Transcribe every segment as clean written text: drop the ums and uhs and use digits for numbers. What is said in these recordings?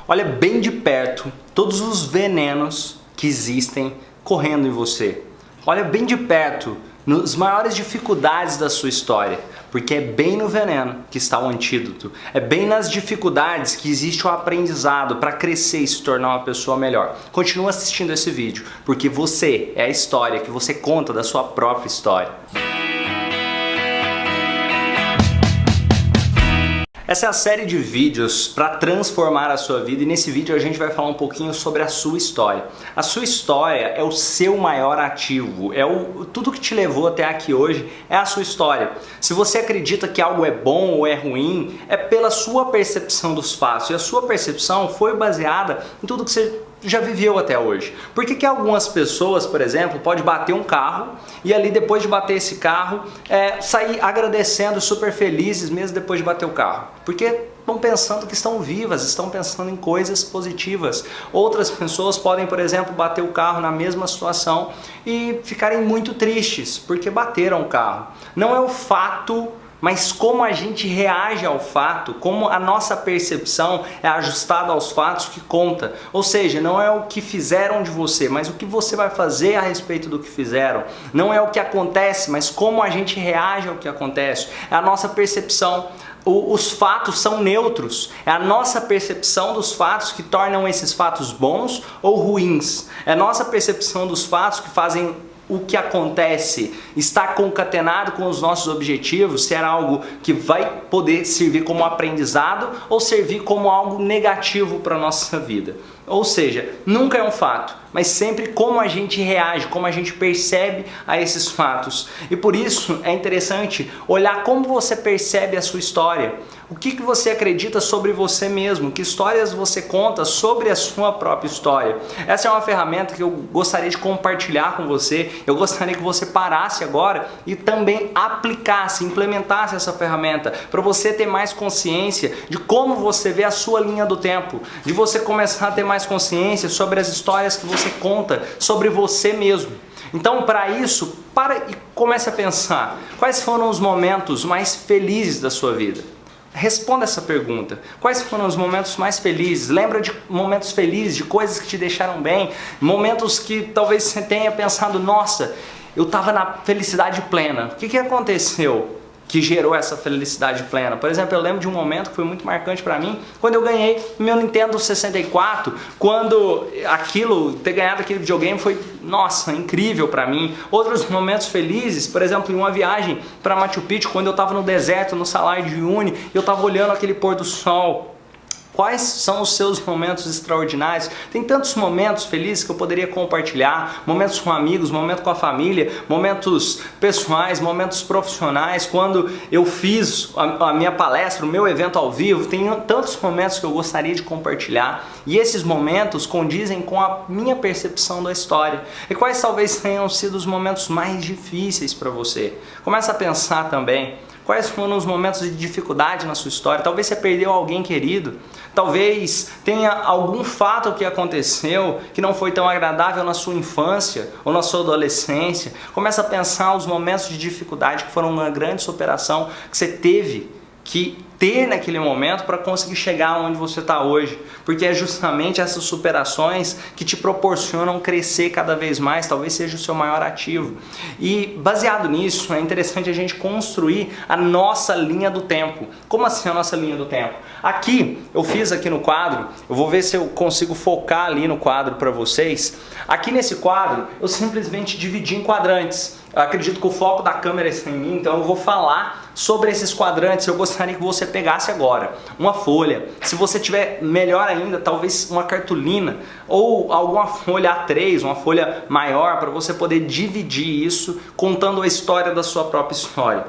Olha bem de perto todos os venenos que existem correndo em você. Olha bem de perto nas maiores dificuldades da sua história, porque é bem no veneno que está o antídoto. É bem nas dificuldades que existe o aprendizado para crescer e se tornar uma pessoa melhor. Continua assistindo esse vídeo, porque você é a história que você conta da sua própria história. Essa é a série de vídeos para transformar a sua vida e nesse vídeo a gente vai falar um pouquinho sobre a sua história. A sua história é o seu maior ativo, tudo que te levou até aqui hoje é a sua história. Se você acredita que algo é bom ou é ruim, é pela sua percepção dos fatos e a sua percepção foi baseada em tudo que você já viveu até hoje. Por que algumas pessoas, por exemplo, pode bater um carro e ali depois de bater esse carro sair agradecendo, super felizes mesmo depois de bater o carro? Porque estão pensando que estão vivas, estão pensando em coisas positivas. Outras pessoas podem, por exemplo, bater o carro na mesma situação e ficarem muito tristes porque bateram o carro. Não é o fato, mas como a gente reage ao fato, como a nossa percepção é ajustada aos fatos que conta. Ou seja, não é o que fizeram de você, mas o que você vai fazer a respeito do que fizeram. Não é o que acontece, mas como a gente reage ao que acontece. É a nossa percepção. Os fatos são neutros. É a nossa percepção dos fatos que tornam esses fatos bons ou ruins. É a nossa percepção dos fatos que fazem o que acontece estar concatenado com os nossos objetivos, ser algo que vai poder servir como aprendizado ou servir como algo negativo para a nossa vida. Ou seja, nunca é um fato, mas sempre como a gente reage, como a gente percebe a esses fatos. E por isso é interessante olhar como você percebe a sua história. O que você acredita sobre você mesmo? Que histórias você conta sobre a sua própria história? Essa é uma ferramenta que eu gostaria de compartilhar com você. Eu gostaria que você parasse agora e também aplicasse, implementasse essa ferramenta para você ter mais consciência de como você vê a sua linha do tempo, de você começar a ter mais consciência sobre as histórias que você conta sobre você mesmo. Então, para isso, para e comece a pensar quais foram os momentos mais felizes da sua vida. Responda essa pergunta. Quais foram os momentos mais felizes? Lembra de momentos felizes, de coisas que te deixaram bem? Momentos que talvez você tenha pensado, nossa, eu estava na felicidade plena. O que aconteceu que gerou essa felicidade plena? Por exemplo, eu lembro de um momento que foi muito marcante para mim, quando eu ganhei meu Nintendo 64, quando ter ganhado aquele videogame foi, nossa, incrível para mim. Outros momentos felizes, por exemplo, em uma viagem para Machu Picchu, quando eu estava no deserto, no Salar de Uyuni, eu estava olhando aquele pôr do sol. Quais são os seus momentos extraordinários? Tem tantos momentos felizes que eu poderia compartilhar, momentos com amigos, momentos com a família, momentos pessoais, momentos profissionais. Quando eu fiz a minha palestra, o meu evento ao vivo, tem tantos momentos que eu gostaria de compartilhar e esses momentos condizem com a minha percepção da história. E quais talvez tenham sido os momentos mais difíceis para você? Começa a pensar também. Quais foram os momentos de dificuldade na sua história? Talvez você perdeu alguém querido. Talvez tenha algum fato que aconteceu que não foi tão agradável na sua infância ou na sua adolescência. Começa a pensar os momentos de dificuldade que foram uma grande superação que você teve que ter naquele momento para conseguir chegar onde você está hoje, porque é justamente essas superações que te proporcionam crescer cada vez mais, talvez seja o seu maior ativo. E baseado nisso, é interessante a gente construir a nossa linha do tempo. Como assim a nossa linha do tempo? Aqui, eu fiz aqui no quadro, eu vou ver se eu consigo focar ali no quadro para vocês. Aqui nesse quadro, eu simplesmente dividi em quadrantes. Eu acredito que o foco da câmera está em mim, então eu vou falar sobre esses quadrantes. Eu gostaria que você pegasse agora uma folha, se você tiver melhor ainda, talvez uma cartolina ou alguma folha A3, uma folha maior, para você poder dividir isso contando a história da sua própria história.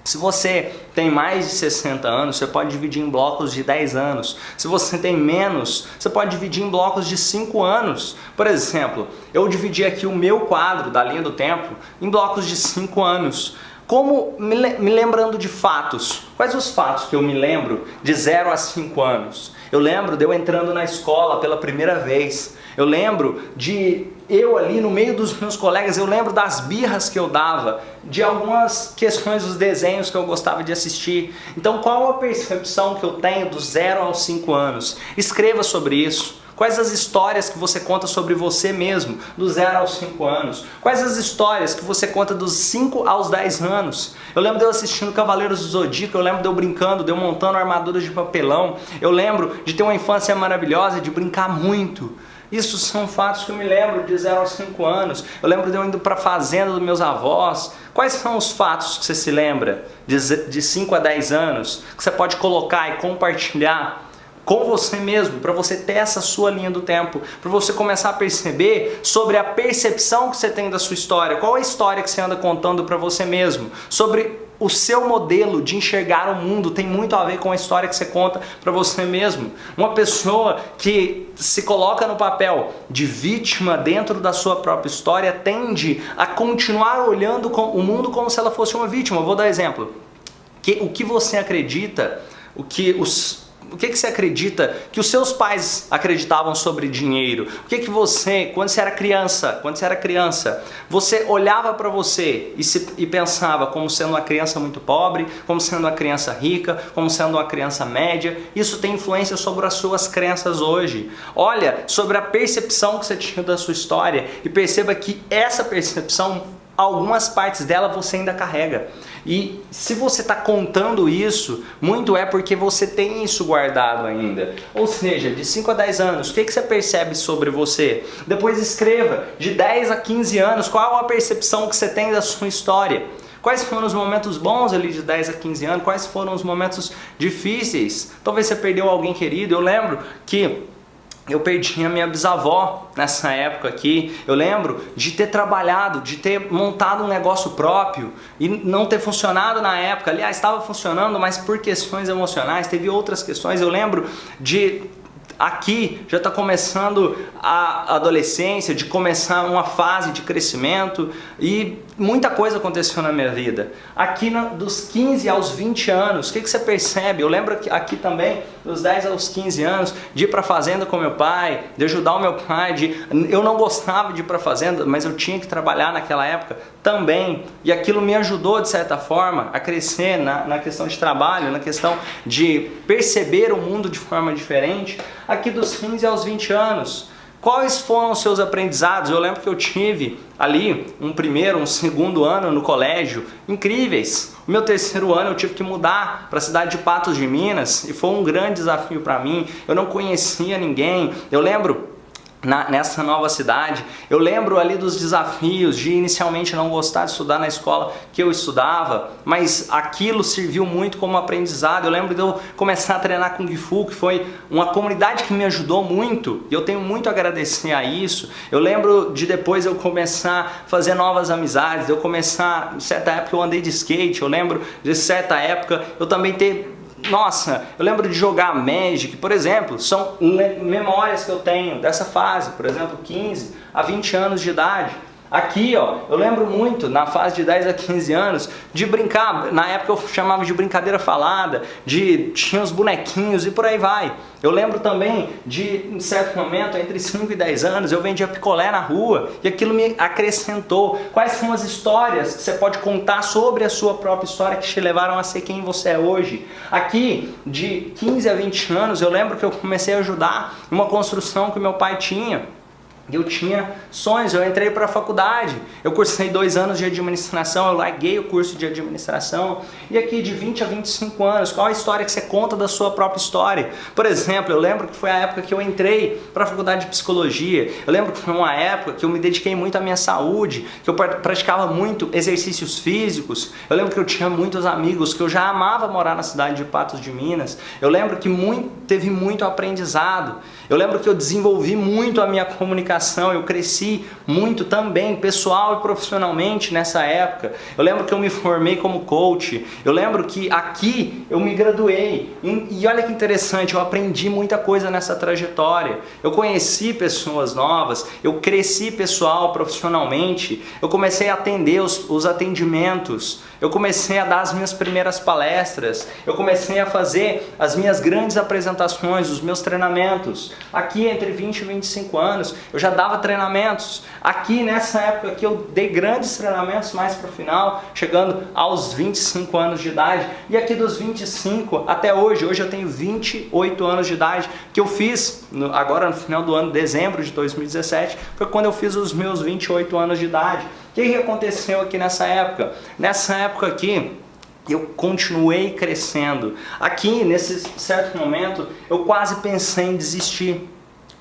Se você tem mais de 60 anos, você pode dividir em blocos de 10 anos. Se você tem menos, você pode dividir em blocos de 5 anos. Por exemplo, eu dividi aqui o meu quadro da linha do tempo em blocos de 5 anos. Como me lembrando de fatos. Quais os fatos que eu me lembro de 0 a 5 anos? Eu lembro de eu entrando na escola pela primeira vez. Eu lembro de eu ali no meio dos meus colegas, eu lembro das birras que eu dava, de algumas questões dos desenhos que eu gostava de assistir. Então qual a percepção que eu tenho dos 0 aos 5 anos? Escreva sobre isso. Quais as histórias que você conta sobre você mesmo, dos 0 aos 5 anos? Quais as histórias que você conta dos 5 aos 10 anos? Eu lembro de eu assistindo Cavaleiros do Zodíaco, eu lembro de eu brincando, de eu montando armaduras de papelão. Eu lembro de ter uma infância maravilhosa, de brincar muito. Isso são fatos que eu me lembro de 0 aos 5 anos. Eu lembro de eu indo para a fazenda dos meus avós. Quais são os fatos que você se lembra de 5 a 10 anos, que você pode colocar e compartilhar com você mesmo, para você ter essa sua linha do tempo, para você começar a perceber sobre a percepção que você tem da sua história, qual é a história que você anda contando para você mesmo, sobre o seu modelo de enxergar o mundo tem muito a ver com a história que você conta para você mesmo. Uma pessoa que se coloca no papel de vítima dentro da sua própria história tende a continuar olhando o mundo como se ela fosse uma vítima. Eu vou dar exemplo. O que você acredita, o que você acredita que os seus pais acreditavam sobre dinheiro? O que você, quando você era criança, você olhava para você e pensava como sendo uma criança muito pobre, como sendo uma criança rica, como sendo uma criança média? Isso tem influência sobre as suas crenças hoje. Olha sobre a percepção que você tinha da sua história e perceba que essa percepção, algumas partes dela você ainda carrega. E se você está contando isso, muito é porque você tem isso guardado ainda. Ou seja, de 5 a 10 anos, o que você percebe sobre você? Depois escreva, de 10 a 15 anos, qual a percepção que você tem da sua história? Quais foram os momentos bons ali de 10 a 15 anos? Quais foram os momentos difíceis? Talvez você perdeu alguém querido. Eu lembro que eu perdi a minha bisavó nessa época aqui. Eu lembro de ter trabalhado, de ter montado um negócio próprio e não ter funcionado na época. Aliás, estava funcionando, mas por questões emocionais, teve outras questões. Eu lembro de aqui já está começando a adolescência, de começar uma fase de crescimento e muita coisa aconteceu na minha vida. Aqui dos 15 aos 20 anos, o que você percebe? Eu lembro aqui também, dos 10 aos 15 anos, de ir para a fazenda com meu pai, de ajudar o meu pai. Eu não gostava de ir para a fazenda, mas eu tinha que trabalhar naquela época também. E aquilo me ajudou, de certa forma, a crescer na questão de trabalho, na questão de perceber o mundo de forma diferente. Aqui dos 15 aos 20 anos, quais foram os seus aprendizados? Eu lembro que eu tive ali um primeiro, um segundo ano no colégio, incríveis. O meu terceiro ano eu tive que mudar para a cidade de Patos de Minas e foi um grande desafio para mim. Eu não conhecia ninguém. Eu lembro nessa nova cidade, eu lembro ali dos desafios de inicialmente não gostar de estudar na escola que eu estudava, mas aquilo serviu muito como aprendizado. Eu lembro de eu começar a treinar Kung Fu, que foi uma comunidade que me ajudou muito, e eu tenho muito a agradecer a isso. Eu lembro de depois eu começar a fazer novas amizades, eu começar, em certa época eu andei de skate, eu lembro de certa época eu também ter... Nossa, eu lembro de jogar Magic, por exemplo, são memórias que eu tenho dessa fase, por exemplo, 15 a 20 anos de idade. Aqui, ó, eu lembro muito, na fase de 10 a 15 anos, de brincar, na época eu chamava de brincadeira falada, tinha os bonequinhos e por aí vai. Eu lembro também de, em certo momento, entre 5 e 10 anos, eu vendia picolé na rua e aquilo me acrescentou. Quais são as histórias que você pode contar sobre a sua própria história que te levaram a ser quem você é hoje? Aqui, de 15 a 20 anos, eu lembro que eu comecei a ajudar uma construção que meu pai tinha. Eu tinha sonhos, eu entrei para a faculdade, eu cursei 2 anos de administração, eu larguei o curso de administração. E aqui de 20 a 25 anos, qual a história que você conta da sua própria história? Por exemplo, eu lembro que foi a época que eu entrei para a faculdade de psicologia, eu lembro que foi uma época que eu me dediquei muito à minha saúde, que eu praticava muito exercícios físicos. Eu lembro que eu tinha muitos amigos, que eu já amava morar na cidade de Patos de Minas. Eu lembro que teve muito aprendizado. Eu lembro que eu desenvolvi muito a minha comunicação, eu cresci muito também, pessoal e profissionalmente nessa época. Eu lembro que eu me formei como coach, eu lembro que aqui eu me graduei. E olha que interessante, eu aprendi muita coisa nessa trajetória. Eu conheci pessoas novas, eu cresci pessoal, profissionalmente, eu comecei a atender os atendimentos. eu comecei a dar as minhas primeiras palestras, eu comecei a fazer as minhas grandes apresentações, os meus treinamentos. Aqui entre 20 e 25 anos eu já dava treinamentos. Aqui nessa época aqui eu dei grandes treinamentos mais para o final, chegando aos 25 anos de idade. E aqui dos 25 até hoje eu tenho 28 anos de idade, que eu fiz agora no final do ano, dezembro de 2017, foi quando eu fiz os meus 28 anos de idade. O que aconteceu aqui nessa época? Nessa época aqui, eu continuei crescendo. Aqui, nesse certo momento, eu quase pensei em desistir.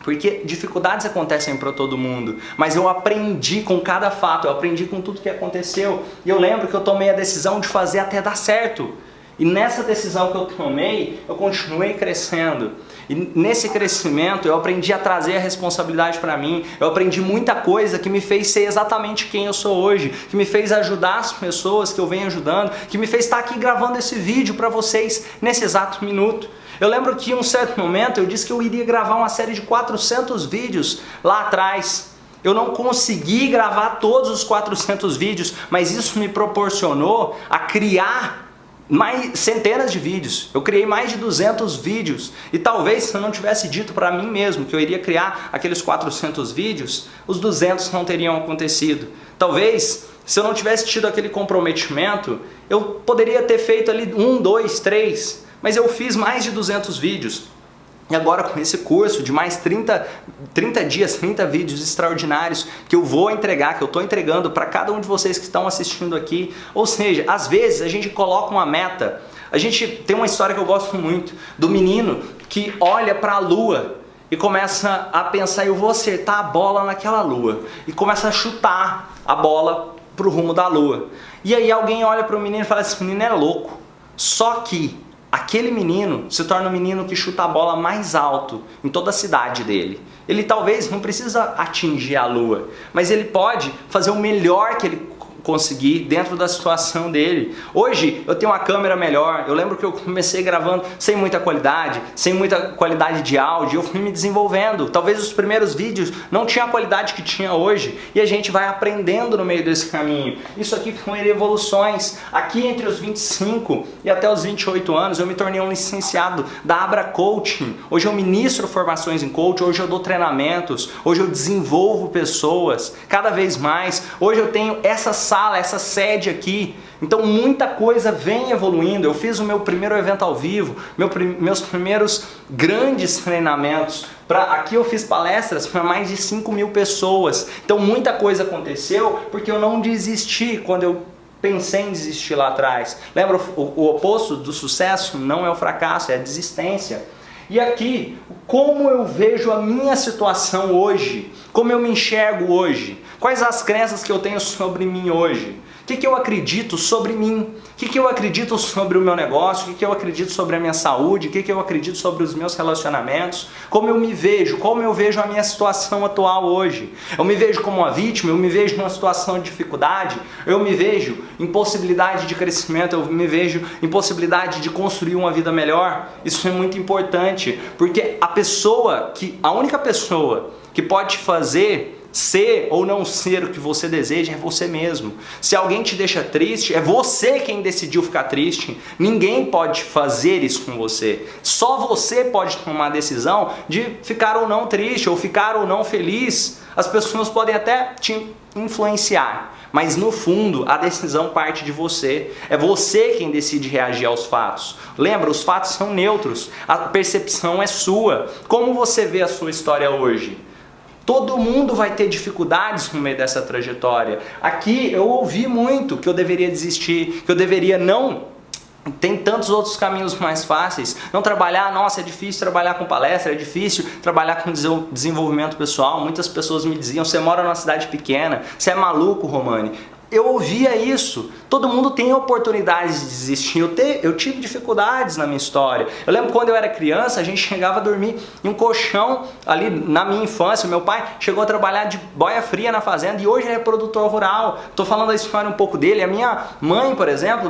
Porque dificuldades acontecem para todo mundo, mas eu aprendi com cada fato, eu aprendi com tudo que aconteceu. E eu lembro que eu tomei a decisão de fazer até dar certo. E nessa decisão que eu tomei, eu continuei crescendo. E nesse crescimento eu aprendi a trazer a responsabilidade para mim. Eu aprendi muita coisa que me fez ser exatamente quem eu sou hoje, que me fez ajudar as pessoas que eu venho ajudando, que me fez estar aqui gravando esse vídeo para vocês nesse exato minuto. Eu lembro que em um certo momento eu disse que eu iria gravar uma série de 400 vídeos lá atrás. Eu não consegui gravar todos os 400 vídeos, mas isso me proporcionou a criar mais centenas de vídeos. Eu criei mais de 200 vídeos e talvez se eu não tivesse dito para mim mesmo que eu iria criar aqueles 400 vídeos, os 200 não teriam acontecido. Talvez se eu não tivesse tido aquele comprometimento, eu poderia ter feito ali 1, 2, 3, mas eu fiz mais de 200 vídeos. E agora com esse curso de mais 30 dias, 30 vídeos extraordinários que eu vou entregar, que eu estou entregando para cada um de vocês que estão assistindo aqui. Ou seja, às vezes a gente coloca uma meta. A gente tem uma história que eu gosto muito, do menino que olha para a lua e começa a pensar, eu vou acertar a bola naquela lua. E começa a chutar a bola para o rumo da lua. E aí alguém olha para o menino e fala, esse menino é louco. Só que aquele menino se torna o menino que chuta a bola mais alto em toda a cidade dele. Ele talvez não precisa atingir a lua, mas ele pode fazer o melhor que ele conseguir dentro da situação dele. Hoje eu tenho uma câmera melhor. Eu lembro que eu comecei gravando sem muita qualidade de áudio. Eu fui me desenvolvendo. Talvez os primeiros vídeos não tinham a qualidade que tinha hoje e a gente vai aprendendo no meio desse caminho. Isso aqui foram evoluções. Aqui entre os 25 e até os 28 anos eu me tornei um licenciado da Abra Coaching. Hoje eu ministro formações em coaching, hoje eu dou treinamentos, hoje eu desenvolvo pessoas cada vez mais. Hoje eu tenho essa sala, essa sede aqui. Então muita coisa vem evoluindo. Eu fiz o meu primeiro evento ao vivo, meus primeiros grandes treinamentos. Aqui eu fiz palestras para mais de 5.000 pessoas. Então muita coisa aconteceu porque eu não desisti quando eu pensei em desistir lá atrás. Lembra, o oposto do sucesso não é o fracasso, é a desistência. E aqui, como eu vejo a minha situação hoje, como eu me enxergo hoje, quais as crenças que eu tenho sobre mim hoje, o que eu acredito sobre mim, o que eu acredito sobre o meu negócio, o que eu acredito sobre a minha saúde, o que eu acredito sobre os meus relacionamentos, como eu me vejo, como eu vejo a minha situação atual hoje. Eu me vejo como uma vítima, eu me vejo numa situação de dificuldade, eu me vejo em possibilidade de crescimento, eu me vejo em possibilidade de construir uma vida melhor. Isso é muito importante, porque a única pessoa que pode fazer ser ou não ser o que você deseja é você mesmo. Se alguém te deixa triste, é você quem decidiu ficar triste. Ninguém pode fazer isso com você. Só você pode tomar a decisão de ficar ou não triste, ou ficar ou não feliz. As pessoas podem até te influenciar, mas no fundo a decisão parte de você. É você quem decide reagir aos fatos. Lembra, os fatos são neutros, a percepção é sua. Como você vê a sua história hoje? Todo mundo vai ter dificuldades no meio dessa trajetória. Aqui eu ouvi muito que eu deveria desistir, que eu deveria não... Tem tantos outros caminhos mais fáceis. Não trabalhar, nossa, é difícil trabalhar com palestra, é difícil trabalhar com desenvolvimento pessoal. Muitas pessoas me diziam, você mora numa cidade pequena, você é maluco, Romani. Eu ouvia isso. Todo mundo tem oportunidades de desistir. Eu tive dificuldades na minha história. Eu lembro quando eu era criança, a gente chegava a dormir em um colchão ali na minha infância. Meu pai chegou a trabalhar de boia fria na fazenda e hoje ele é produtor rural. Estou falando da história um pouco dele. A minha mãe, por exemplo,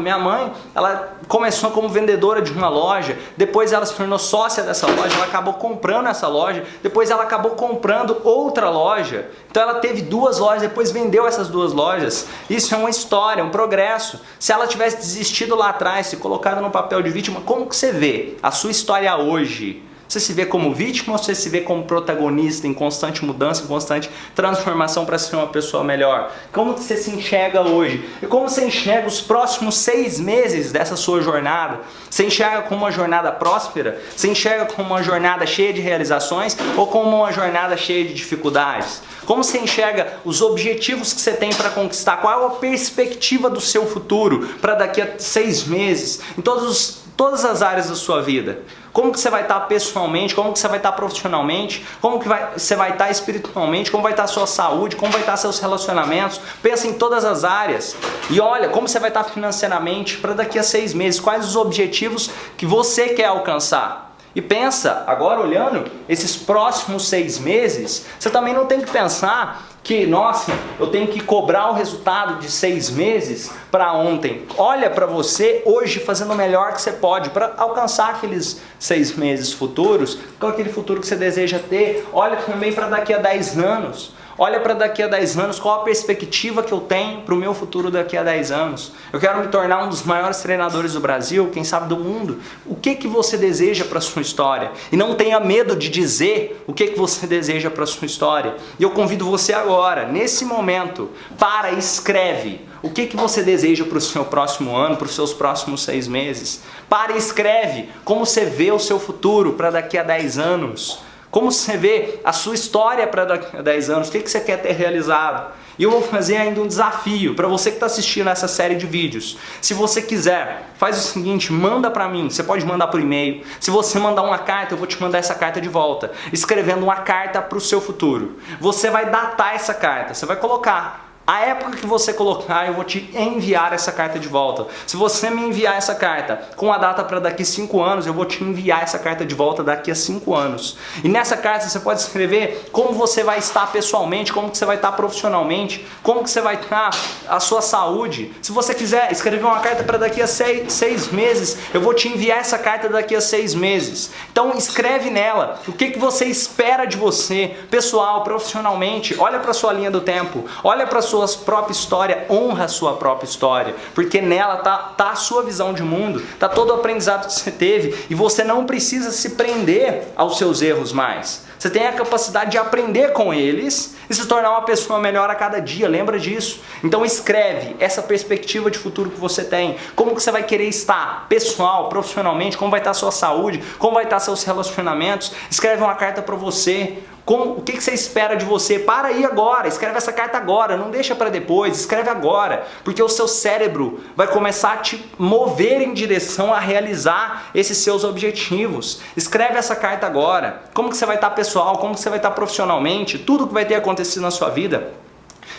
ela começou como vendedora de uma loja. Depois ela se tornou sócia dessa loja. Ela acabou comprando essa loja. Depois ela acabou comprando outra loja. Então ela teve 2 lojas, depois vendeu essas 2 lojas. Isso é uma história, um progresso. Se ela tivesse desistido lá atrás, se colocado no papel de vítima, como que você vê a sua história hoje? Você se vê como vítima ou você se vê como protagonista em constante mudança, em constante transformação para ser uma pessoa melhor? Como você se enxerga hoje? E como você enxerga os próximos 6 meses dessa sua jornada? Você enxerga como uma jornada próspera? Você enxerga como uma jornada cheia de realizações ou como uma jornada cheia de dificuldades? Como você enxerga os objetivos que você tem para conquistar? Qual é a perspectiva do seu futuro para daqui a 6 meses? Em todas as áreas da sua vida. Como que você vai estar pessoalmente, como que você vai estar profissionalmente, como que você vai estar espiritualmente, como vai estar a sua saúde, como vai estar seus relacionamentos. Pensa em todas as áreas. E olha como você vai estar financeiramente para daqui a 6 meses. Quais os objetivos que você quer alcançar. E pensa, agora olhando esses próximos 6 meses, você também não tem que pensar que, nossa, eu tenho que cobrar o resultado de 6 meses para ontem. Olha para você hoje fazendo o melhor que você pode para alcançar aqueles 6 meses futuros, com aquele futuro que você deseja ter. Olha também para daqui a 10 anos. Olha para daqui a 10 anos, qual a perspectiva que eu tenho para o meu futuro daqui a 10 anos. Eu quero me tornar um dos maiores treinadores do Brasil, quem sabe do mundo. O que você deseja para a sua história? E não tenha medo de dizer o que você deseja para a sua história. E eu convido você agora, nesse momento, para e escreve. O que você deseja para o seu próximo ano, para os seus próximos 6 meses? Para e escreve como você vê o seu futuro para daqui a 10 anos. Como você vê a sua história para daqui a 10 anos, o que você quer ter realizado? E eu vou fazer ainda um desafio para você que está assistindo essa série de vídeos. Se você quiser, faz o seguinte, manda para mim, você pode mandar por e-mail. Se você mandar uma carta, eu vou te mandar essa carta de volta, escrevendo uma carta para o seu futuro. Você vai datar essa carta, você vai colocar a época que você colocar, eu vou te enviar essa carta de volta. Se você me enviar essa carta com a data para daqui a 5 anos, eu vou te enviar essa carta de volta daqui a 5 anos. E nessa carta você pode escrever como você vai estar pessoalmente, como que você vai estar profissionalmente, como que você vai estar a sua saúde. Se você quiser escrever uma carta para daqui a 6 meses, eu vou te enviar essa carta daqui a 6 meses. Então escreve nela o que você espera de você, pessoal, profissionalmente. Olha para a sua linha do tempo, olha para a sua própria história, honra a sua própria história, porque nela tá a sua visão de mundo, tá todo o aprendizado que você teve e você não precisa se prender aos seus erros mais. Você tem a capacidade de aprender com eles e se tornar uma pessoa melhor a cada dia, lembra disso? Então escreve essa perspectiva de futuro que você tem, como que você vai querer estar pessoal, profissionalmente, como vai estar a sua saúde, como vai estar seus relacionamentos. Escreve uma carta para você. O que você espera de você? Para aí agora, escreve essa carta agora, não deixa para depois, escreve agora, porque o seu cérebro vai começar a te mover em direção a realizar esses seus objetivos. Escreve essa carta agora, como que você vai estar pessoal, como que você vai estar profissionalmente, tudo que vai ter acontecido na sua vida,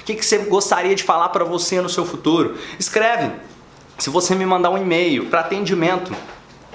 o que você gostaria de falar para você no seu futuro. Escreve. Se você me mandar um e-mail para atendimento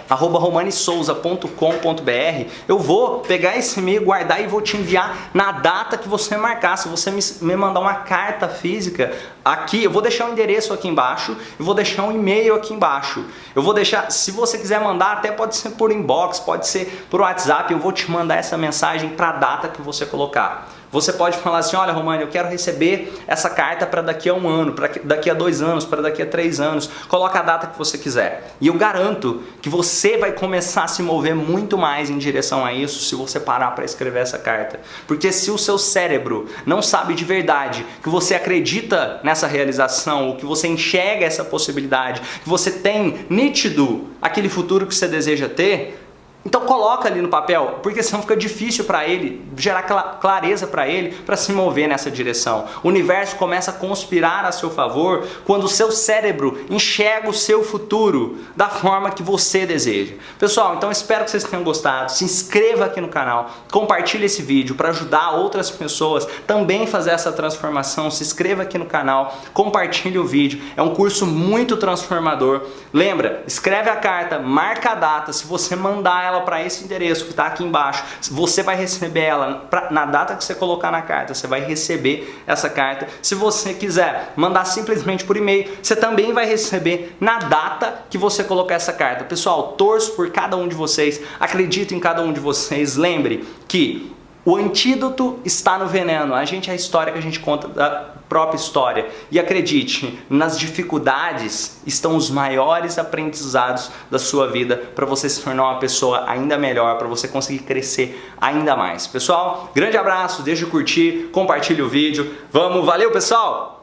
@romanesouza.com.br, eu vou pegar esse e-mail, guardar e vou te enviar na data que você marcar. Se você me mandar uma carta física aqui, eu vou deixar o endereço aqui embaixo e vou deixar um e-mail aqui embaixo. Eu vou deixar, se você quiser mandar, até pode ser por inbox, pode ser por WhatsApp, eu vou te mandar essa mensagem para a data que você colocar. Você pode falar assim, olha Romani, eu quero receber essa carta para daqui a 1 ano, para daqui a 2 anos, para daqui a 3 anos. Coloca a data que você quiser. E eu garanto que você vai começar a se mover muito mais em direção a isso se você parar para escrever essa carta. Porque se o seu cérebro não sabe de verdade que você acredita nessa realização, ou que você enxerga essa possibilidade, que você tem nítido aquele futuro que você deseja ter, então coloca ali no papel, porque senão fica difícil para ele, gerar clareza para ele, para se mover nessa direção. O universo começa a conspirar a seu favor quando o seu cérebro enxerga o seu futuro da forma que você deseja. Pessoal, então espero que vocês tenham gostado. Se inscreva aqui no canal, compartilhe esse vídeo para ajudar outras pessoas também a fazer essa transformação. Se inscreva aqui no canal, compartilhe o vídeo. É um curso muito transformador. Lembra, escreve a carta, marca a data. Se você mandar ela para esse endereço que está aqui embaixo, você vai receber ela na data que você colocar na carta, você vai receber essa carta. Se você quiser mandar simplesmente por e-mail, você também vai receber na data que você colocar essa carta. Pessoal, torço por cada um de vocês, acredito em cada um de vocês. Lembre que o antídoto está no veneno. A história que a gente conta própria história. E acredite, nas dificuldades estão os maiores aprendizados da sua vida para você se tornar uma pessoa ainda melhor, para você conseguir crescer ainda mais. Pessoal, grande abraço, deixa eu curtir, compartilhe o vídeo. Vamos, valeu pessoal!